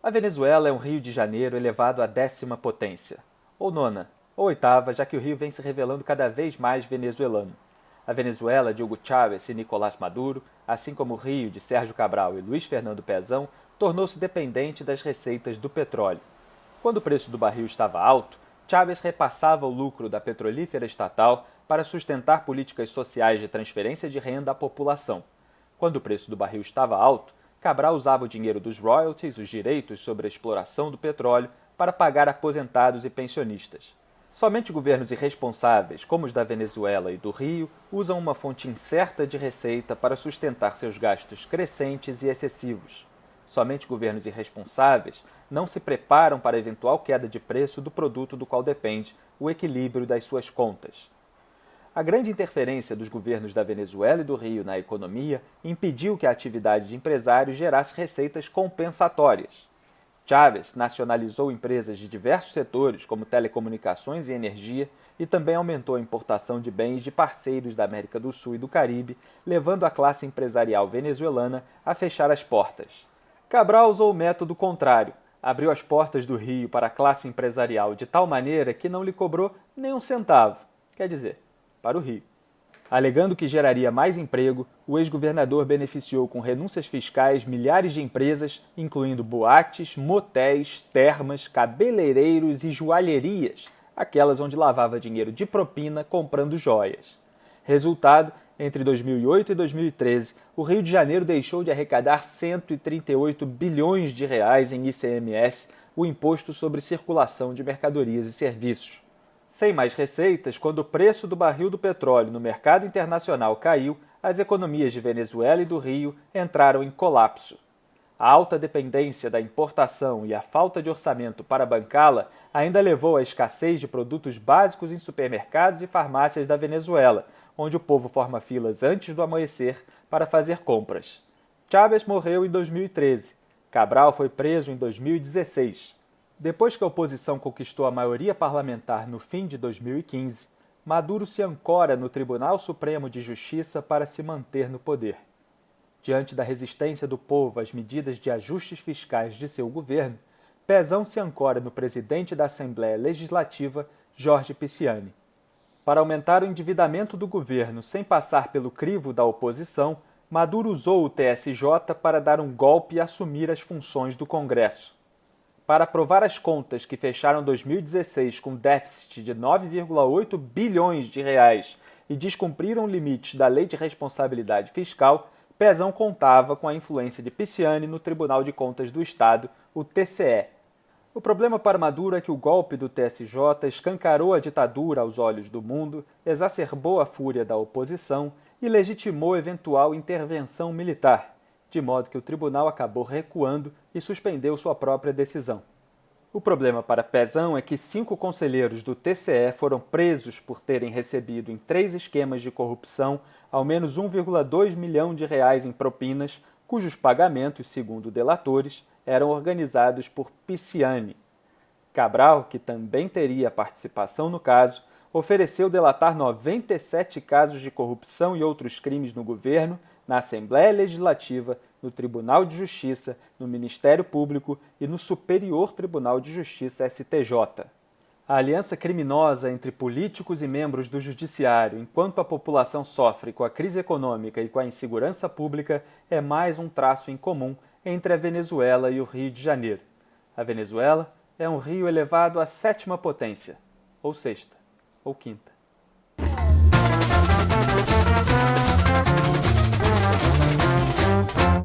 A Venezuela é um Rio de Janeiro elevado à 10ª potência, ou nona, ou oitava, já que o Rio vem se revelando cada vez mais venezuelano. A Venezuela de Hugo Chávez e Nicolás Maduro, assim como o Rio de Sérgio Cabral e Luiz Fernando Pezão, tornou-se dependente das receitas do petróleo. Quando o preço do barril estava alto, Chávez repassava o lucro da petrolífera estatal para sustentar políticas sociais de transferência de renda à população. Quando o preço do barril estava alto, Cabral usava o dinheiro dos royalties, os direitos sobre a exploração do petróleo, para pagar aposentados e pensionistas. Somente governos irresponsáveis, como os da Venezuela e do Rio, usam uma fonte incerta de receita para sustentar seus gastos crescentes e excessivos. Somente governos irresponsáveis não se preparam para a eventual queda de preço do produto do qual depende o equilíbrio das suas contas. A grande interferência dos governos da Venezuela e do Rio na economia impediu que a atividade de empresários gerasse receitas compensatórias. Chávez nacionalizou empresas de diversos setores, como telecomunicações e energia, e também aumentou a importação de bens de parceiros da América do Sul e do Caribe, levando a classe empresarial venezuelana a fechar as portas. Cabral usou o método contrário, abriu as portas do Rio para a classe empresarial de tal maneira que não lhe cobrou nem um centavo, quer dizer, para o Rio. Alegando que geraria mais emprego, o ex-governador beneficiou com renúncias fiscais milhares de empresas, incluindo boates, motéis, termas, cabeleireiros e joalherias, aquelas onde lavava dinheiro de propina comprando joias. Resultado, entre 2008 e 2013, o Rio de Janeiro deixou de arrecadar 138 bilhões de reais em ICMS, o Imposto sobre Circulação de Mercadorias e Serviços. Sem mais receitas, quando o preço do barril do petróleo no mercado internacional caiu, as economias de Venezuela e do Rio entraram em colapso. A alta dependência da importação e a falta de orçamento para bancá-la ainda levou à escassez de produtos básicos em supermercados e farmácias da Venezuela, onde o povo forma filas antes do amanhecer para fazer compras. Chávez morreu em 2013. Cabral foi preso em 2016. Depois que a oposição conquistou a maioria parlamentar no fim de 2015, Maduro se ancora no Tribunal Supremo de Justiça para se manter no poder. Diante da resistência do povo às medidas de ajustes fiscais de seu governo, Pezão se ancora no presidente da Assembleia Legislativa, Jorge Pisciani. Para aumentar o endividamento do governo sem passar pelo crivo da oposição, Maduro usou o TSJ para dar um golpe e assumir as funções do Congresso. Para aprovar as contas que fecharam 2016 com déficit de 9,8 bilhões de reais e descumpriram limites da Lei de Responsabilidade Fiscal, Pezão contava com a influência de Pisciani no Tribunal de Contas do Estado, o TCE. O problema para Maduro é que o golpe do TSJ escancarou a ditadura aos olhos do mundo, exacerbou a fúria da oposição e legitimou eventual intervenção militar, de modo que o tribunal acabou recuando e suspendeu sua própria decisão. O problema para Pezão é que 5 conselheiros do TCE foram presos por terem recebido em 3 esquemas de corrupção ao menos 1,2 milhão de reais em propinas, cujos pagamentos, segundo delatores, eram organizados por Pisciani. Cabral, que também teria participação no caso, ofereceu delatar 97 casos de corrupção e outros crimes no governo, na Assembleia Legislativa, no Tribunal de Justiça, no Ministério Público e no Superior Tribunal de Justiça STJ. A aliança criminosa entre políticos e membros do Judiciário, enquanto a população sofre com a crise econômica e com a insegurança pública, é mais um traço em comum entre a Venezuela e o Rio de Janeiro. A Venezuela é um rio elevado à 7ª potência, ou 6ª, ou 5ª.